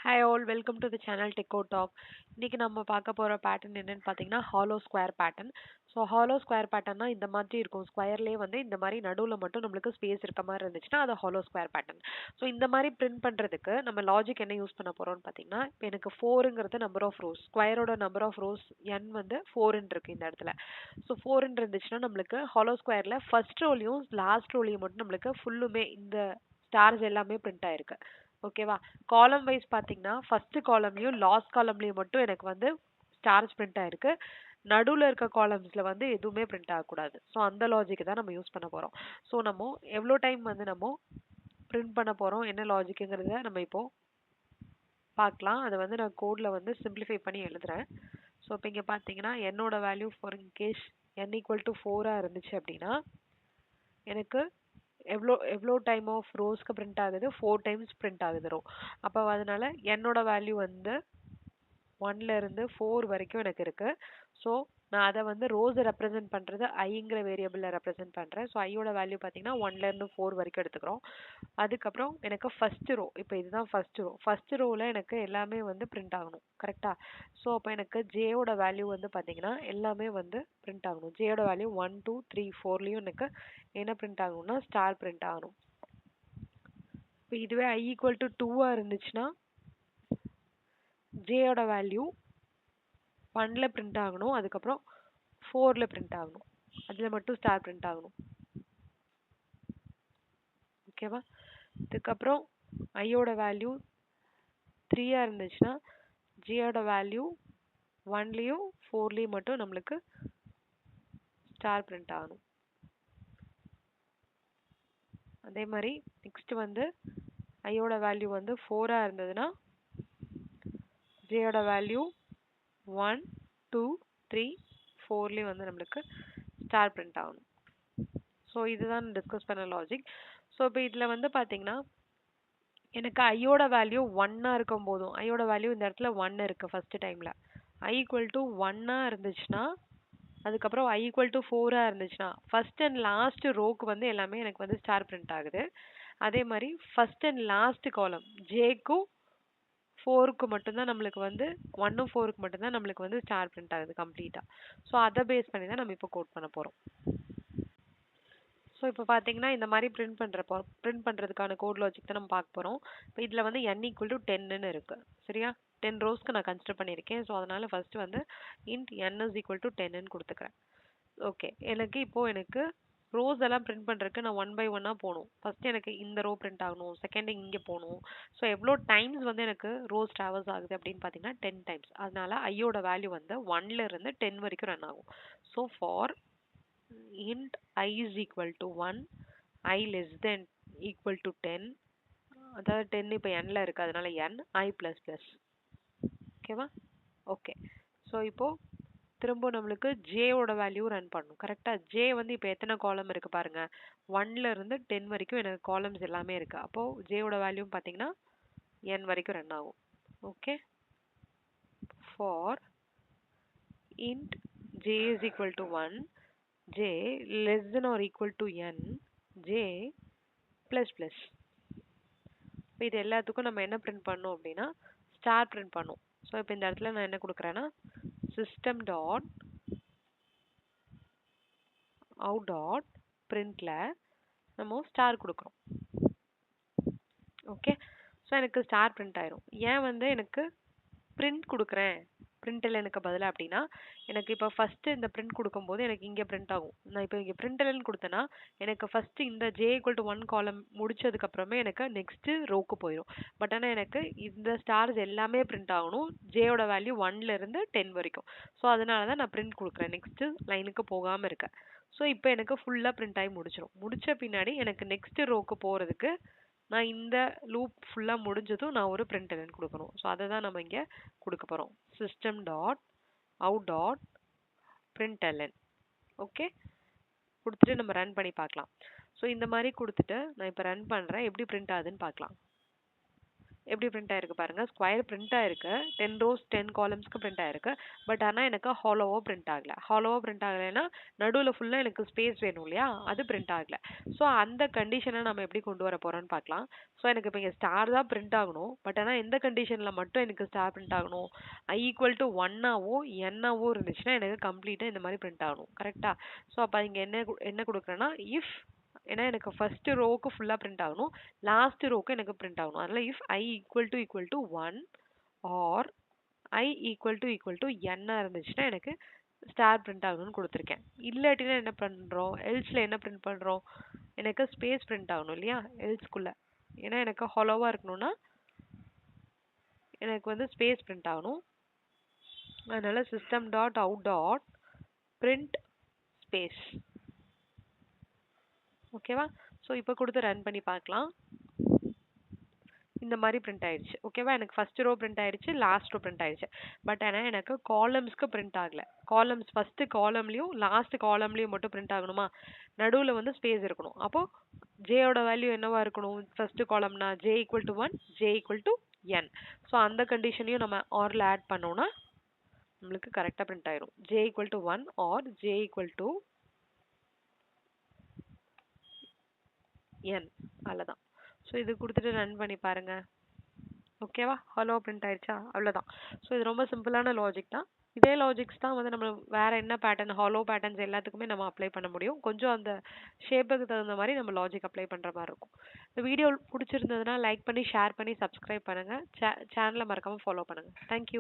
Hi all, welcome to the channel Techo Talk. இன்னைக்கு நம்ம பார்க்க போற பேட்டர்ன் என்னன்னு பார்த்தீங்கன்னா hollow square pattern. So hollow square பேட்டர்னா இந்த மாதிரி இருக்கும். ஸ்கொயர்லேயே வந்து இந்த மாதிரி நடுவில் மட்டும் நம்மளுக்கு ஸ்பேஸ் இருக்க மாதிரி இருந்துச்சுன்னா அது ஹாலோ ஸ்கொயர் பேட்டர்ன். ஸோ இந்த மாதிரி பிரிண்ட் பண்ணுறதுக்கு நம்ம லாஜிக் என்ன யூஸ் பண்ண போறோம்னு பார்த்தீங்கன்னா இப்போ எனக்கு 4ங்கிறது நம்பர் ஆஃப் ரோஸ், ஸ்கொயரோட நம்பர் ஆஃப் ரோஸ் n வந்து 4ன்னு இருக்கு இந்த இடத்துல. ஸோ 4ன்னு இருந்துச்சுன்னா நம்மளுக்கு ஹாலோ ஸ்கொயர்ல ஃபர்ஸ்ட் ரோலையும் லாஸ்ட் ரோலையும் மட்டும் நம்மளுக்கு ஃபுல்லுமே இந்த ஸ்டார்ஸ் எல்லாமே பிரிண்ட் ஆயிருக்கு. ஓகேவா? காலம் வைஸ் பார்த்தீங்கன்னா ஃபர்ஸ்ட் காலம்லயும் லாஸ்ட் காலம்லயும் மட்டும் எனக்கு வந்து ஸ்டார்ஸ் பிரிண்ட் ஆயிருக்கு. நடுவில் இருக்க காலம்ஸ்ல வந்து எதுவுமே பிரிண்ட் ஆகக்கூடாது. ஸோ அந்த லாஜிக் தான் நம்ம யூஸ் பண்ண போறோம். ஸோ நம்ம எவ்வளோ டைம் வந்து நம்ம பிரிண்ட் பண்ண போறோம், என்ன லாஜிக்குங்கிறத நம்ம இப்போ பார்க்கலாம். அதை வந்து நான் கோட்ல வந்து சிம்பிளிஃபை பண்ணி எழுதுறேன். ஸோ இப்போ இங்கே பார்த்தீங்கன்னா என்னோட value for in case n equal to 4 இருந்துச்சு அப்படின்னா எனக்கு எவ்வளோ எவ்வளோ டைம் ஆஃப் ரோஸ்க்கு பிரிண்ட் ஆகுது, 4 டைம்ஸ் பிரிண்ட் ஆகுது ரோ. அப்போ அதனால என்னோட வேல்யூ வந்து 1ல இருந்து 4 வரைக்கும் எனக்கு இருக்கு. ஸோ நான் அதை வந்து ரோஸை ரெப்ரசென்ட் பண்ணுறது ஐங்கிற வேரியபிளில் ரெப்ரசென்ட் பண்ணுறேன். ஸோ ஐயோட வேல்யூ பார்த்தீங்கன்னா 1ல இருந்து 4 வரைக்கும் எடுத்துக்கிறோம். அதுக்கப்புறம் எனக்கு ஃபர்ஸ்ட் ரோ, இப்போ இதுதான் ஃபர்ஸ்ட் ரோ. ஃபர்ஸ்ட் ரோவில் எனக்கு எல்லாமே வந்து பிரிண்ட் ஆகணும், கரெக்டா? ஸோ அப்போ எனக்கு ஜேயோட வேல்யூ வந்து பார்த்தீங்கன்னா எல்லாமே வந்து பிரிண்ட் ஆகணும். ஜேயோட வேல்யூ 1 2 3 4லையும் எனக்கு என்ன பிரிண்ட் ஆகணும்னா ஸ்டார் பிரிண்ட் ஆகணும். இப்போ இதுவே ஐ ஈக்குவல் டு 2 இருந்துச்சுன்னா ஜேயோட வேல்யூ 1ல பிரிண்ட் ஆகணும், அதுக்கப்புறம் 4ல பிரிண்ட் ஆகணும், அதில் மட்டும் ஸ்டார் பிரிண்ட் ஆகணும். ஓகேவா? அதுக்கப்புறம் ஐயோட வேல்யூ 3 இருந்துச்சுன்னா ஜியோட வேல்யூ 1லையும் 4லையும் மட்டும் நம்மளுக்கு ஸ்டார் பிரிண்ட் ஆகணும். அதே மாதிரி நெக்ஸ்ட் வந்து ஐயோட வேல்யூ வந்து 4 இருந்ததுன்னா ஜியோட வேல்யூ 1 2 3 4லையும் வந்து நம்மளுக்கு ஸ்டார் பிரிண்ட் ஆகணும். ஸோ இதுதான் டிஸ்கஸ் பண்ண லாஜிக். ஸோ இப்போ இதில் வந்து பார்த்தீங்கன்னா எனக்கு ஐயோட வேல்யூ 1 இருக்கும் போதும், ஐயோட வேல்யூ இந்த இடத்துல 1 இருக்கு ஃபர்ஸ்ட் டைம்ல. ஐ ஈக்குவல் டு 1 இருந்துச்சுன்னா அதுக்கப்புறம் ஐ ஈக்குவல் டு 4 இருந்துச்சுன்னா ஃபர்ஸ்ட் அண்ட் லாஸ்ட் ரோக்கு வந்து எல்லாமே எனக்கு வந்து ஸ்டார் பிரிண்ட் ஆகுது. அதே மாதிரி ஃபர்ஸ்ட் அண்ட் லாஸ்ட் காலம் ஜேக்கும் 4க்கு மட்டும்தான் நம்மளுக்கு வந்து 1 4க்கு மட்டும்தான் நம்மளுக்கு வந்து ஸ்டார் பிரிண்ட் ஆகுது கம்ப்ளீட்டா. ஸோ அதை பேஸ் பண்ணி தான் நம்ம இப்போ கோட் பண்ண போறோம். ஸோ இப்போ பார்த்தீங்கன்னா இந்த மாதிரி பிரிண்ட் பண்ணுறதுக்கான கோட் லாஜிக் தான் நம்ம பார்க்க போகிறோம். இப்போ இதில் வந்து n ஈக்குவல் டு 10ன்னு இருக்கு, சரியா? 10 ரோஸ்க்கு நான் கன்சிடர் பண்ணியிருக்கேன். ஸோ அதனால ஃபர்ஸ்ட் வந்து int n is equal to 10ன்னு கொடுத்துக்கிறேன். ஓகே, எனக்கு ரோஸ் எல்லாம் பிரிண்ட் பண்ணுறதுக்கு நான் 1 by 1 போகணும். ஃபர்ஸ்ட் எனக்கு இந்த ரோ பிரிண்ட் ஆகணும், செகண்ட் இங்கே போகணும். ஸோ எவ்வளோ டைம்ஸ் வந்து எனக்கு ரோஸ் ட்ராவல்ஸ் ஆகுது அப்படின்னு பார்த்தீங்கன்னா 10 டைம்ஸ். அதனால ஐயோட வேல்யூ வந்து 1ல இருந்து 10 வரைக்கும் ரன் ஆகும். So for int I is equal to 1, I less than equal to 10, அதாவது 10 இப்போ nல இருக்கு, அதனால n I plus plus. ஓகேவா? ஓகே. ஸோ இப்போ திரும்ப நம்மளுக்கு ஜேயோட வேல்யூ ரன் பண்ணணும், கரெக்டா? ஜே வந்து இப்போ எத்தனை காலம் இருக்கு பாருங்க, 1ல இருந்து 10 வரைக்கும் எனக்கு காலம்ஸ் எல்லாமே இருக்கு. அப்போ ஜேயோட வேல்யூ பார்த்தீங்கன்னா n வரைக்கும் ரன் ஆகும். Okay, for int j is equal to 1, j less than or equal to n, j plus plus. இப்போ இது எல்லாத்துக்கும் நம்ம என்ன பிரிண்ட் பண்ணோம் அப்படின்னா ஸ்டார் பிரிண்ட் பண்ணோம். ஸோ இப்போ இந்த இடத்துல நான் என்ன கொடுக்குறேன்னா சிஸ்டம் டாட் அவுட் டாட் பிரிண்ட்ல நம்ம ஸ்டார் கொடுக்குறோம். ஓகே, ஸோ எனக்கு ஸ்டார் பிரிண்ட் ஆயிரும். ஏன் வந்து எனக்கு பிரிண்ட் கொடுக்குறேன் பிரிண்டல் எனக்கு பதிலாக அப்படின்னா எனக்கு இப்போ ஃபர்ஸ்ட் இந்த பிரிண்ட் கொடுக்கும்போது எனக்கு இங்கே பிரிண்ட் ஆகும். நான் இப்போ இங்கே பிரிண்டல்னு கொடுத்தேன்னா எனக்கு ஃபர்ஸ்ட் இந்த ஜே ஈக்குவல் டு 1 காலம் முடிச்சதுக்கு அப்புறமே எனக்கு நெக்ஸ்ட் ரோக்கு போயிடும். பட் ஆனால் எனக்கு இந்த ஸ்டார்ஸ் எல்லாமே பிரிண்ட் ஆகணும், ஜேயோட வேல்யூ 1ல இருந்து 10 வரைக்கும். ஸோ அதனால தான் நான் பிரிண்ட் கொடுக்குறேன், நெக்ஸ்ட் லைனுக்கு போகாமல் இருக்கேன். ஸோ இப்போ எனக்கு ஃபுல்லாக பிரிண்ட் ஆகி முடிச்சிடும். முடிச்ச பின்னாடி எனக்கு நெக்ஸ்ட் ரோக்கு போகிறதுக்கு நான் இந்த லூப் ஃபுல்லாக முடிஞ்சதும் நான் ஒரு பிரிண்ட் எலன் கொடுக்கணும். ஸோ அதை தான் நம்ம இங்கே கொடுக்க போகிறோம், system dot out dot println. Okay, கொடுத்துட்டு நம்ம ரன் பண்ணி பார்க்கலாம். ஸோ இந்த மாதிரி கொடுத்துட்டு நான் இப்போ ரன் பண்ணுறேன், எப்படி பிரிண்ட் ஆகுதுன்னு பார்க்கலாம். எப்படி பிரிண்ட் ஆயிருக்கு பாருங்க. ஸ்கொயர் பிரிண்ட் ஆயிருக்கு. 10 rows 10 காலம்ஸ்க்கு பிரிண்ட் ஆயிருக்கு. பட் ஆனா எனக்கு ஹாலோவா பிரிண்ட் ஆகல. ஹாலோவா பிரிண்ட் ஆகலைன்னா நடுவுல ஃபுல்லா எனக்கு ஸ்பேஸ் வேணும் இல்லையா? அது பிரிண்ட் ஆகல. ஸோ அந்த கண்டிஷனை நம்ம எப்படி கொண்டு வர போறோம்னு பார்க்கலாம். ஸோ எனக்கு இப்போ இங்கே ஸ்டார் தான் பிரிண்ட் ஆகணும். பட் ஆனால் எந்த கண்டிஷனில் மட்டும் எனக்கு ஸ்டார் பிரிண்ட் ஆகணும்? I ஈக்குவல் டு ஒன்னாவோ என்னாவோ இருந்துச்சுன்னா எனக்கு கம்ப்ளீட்டாக இந்த மாதிரி பிரிண்ட் ஆகணும். கரெக்டா? ஸோ அப்போ இங்கே என்ன கொடுக்குறேன்னா இஃப், ஏன்னா எனக்கு ஃபர்ஸ்ட் ரோவுக்கு ஃபுல்லாக பிரிண்ட் ஆகணும், லாஸ்ட் ரோவுக்கு எனக்கு பிரிண்ட் ஆகணும். அதனால if I equal to 1 or I equal to n இருந்துச்சுன்னா எனக்கு ஸ்டார் பிரிண்ட் ஆகணும்னு கொடுத்துருக்கேன். இல்லாட்டினா என்ன பண்ணுறோம்? எல்ஸ்ல என்ன பிரிண்ட் பண்ணுறோம்? எனக்கு ஸ்பேஸ் பிரிண்ட் ஆகணும் இல்லையா எல்ஸ்குள்ள. ஏன்னா எனக்கு ஹாலோவாக இருக்கணும்னா எனக்கு வந்து ஸ்பேஸ் பிரிண்ட் ஆகணும். அதனால system dot out dot print space. ஓகேவா? ஸோ இப்போ கொடுத்து ரன் பண்ணி பார்க்கலாம். இந்த மாதிரி பிரிண்ட் ஆயிடுச்சு. ஓகேவா? எனக்கு ஃபர்ஸ்ட் ரோ பிரிண்ட் ஆயிடுச்சு, லாஸ்ட் ரோ பிரிண்ட் ஆயிடுச்சு. பட் ஆனால் எனக்கு காலம்ஸ்க்கு பிரிண்ட் ஆகல. காலம்ஸ் ஃபர்ஸ்ட் காலம்லயும் லாஸ்ட் காலம்லயும் மட்டும் பிரிண்ட் ஆகணுமா? நடுவில் வந்து ஸ்பேஸ் இருக்கணும். அப்போ ஜேயோட வேல்யூ என்னவா இருக்கணும்? ஃபர்ஸ்ட் காலம்னா J equal to 1, J equal to N. So அந்த கண்டிஷனையும் நம்ம ஆர்ல ஆட் பண்ணோம்னா நம்மளுக்கு கரெக்டாக பிரிண்ட் ஆயிடும். J equal to 1 or J equal to N. அவ்வளோதான். ஸோ இது கொடுத்துட்டு ரன் பண்ணி பாருங்க. ஓகேவா? ஹலோ பிரிண்ட் ஆயிடுச்சா? அவ்வளோதான். ஸோ இது ரொம்ப சிம்பிளான லாஜிக் தான். இதே லாஜிக்ஸ் தான் வந்து நம்ம வேற என்ன பேட்டர்ன், ஹாலோ பேட்டர்ன்ஸ் எல்லாத்துக்குமே நம்ம அப்ளை பண்ண முடியும். கொஞ்சம் அந்த ஷேப்புக்கு தகுந்த மாதிரி நம்ம லாஜிக் அப்ளை பண்ணுற மாதிரி இருக்கும். இந்த வீடியோ பிடிச்சிருந்ததுன்னா லைக் பண்ணி, ஷேர் பண்ணி, சப்ஸ்கிரைப் பண்ணுங்க. சேனலை மறக்காம ஃபாலோ பண்ணுங்க. தேங்க்யூ.